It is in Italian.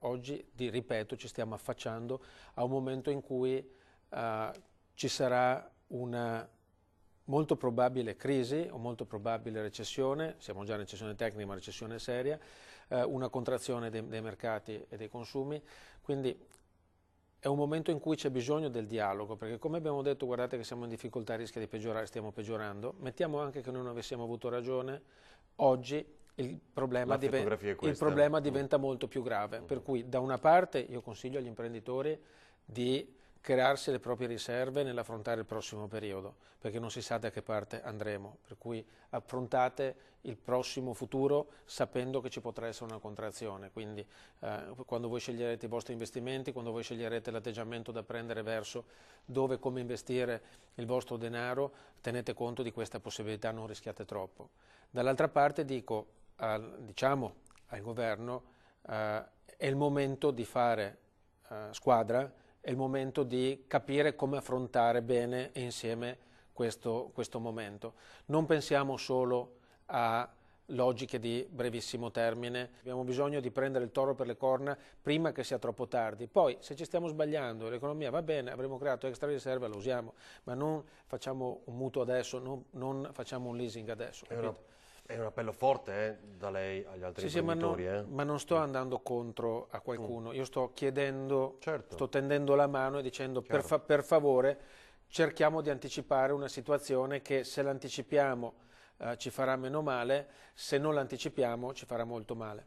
oggi, ripeto, ci stiamo affacciando a un momento in cui ci sarà una molto probabile crisi o molto probabile recessione, siamo già in recessione tecnica ma recessione seria, una contrazione dei mercati e dei consumi, quindi è un momento in cui c'è bisogno del dialogo, perché come abbiamo detto, guardate che siamo in difficoltà, rischia di peggiorare, stiamo peggiorando, mettiamo anche che noi non avessimo avuto ragione, oggi il problema diventa molto più grave, per cui da una parte io consiglio agli imprenditori di crearsi le proprie riserve nell'affrontare il prossimo periodo, perché non si sa da che parte andremo, per cui affrontate il prossimo futuro sapendo che ci potrà essere una contrazione, quindi quando voi sceglierete i vostri investimenti, quando voi sceglierete l'atteggiamento da prendere verso dove e come investire il vostro denaro, tenete conto di questa possibilità, non rischiate troppo. Dall'altra parte diciamo al governo è il momento di fare squadra, è il momento di capire come affrontare bene e insieme questo momento. Non pensiamo solo a logiche di brevissimo termine, abbiamo bisogno di prendere il toro per le corna prima che sia troppo tardi. Poi se ci stiamo sbagliando, l'economia va bene, avremo creato extra riserve, lo usiamo, ma non facciamo un mutuo adesso, non facciamo un leasing adesso. È un appello forte da lei agli altri imprenditori. Ma non sto andando contro a qualcuno, io sto chiedendo, sto tendendo la mano e dicendo per favore cerchiamo di anticipare una situazione che se l'anticipiamo ci farà meno male, se non l'anticipiamo ci farà molto male.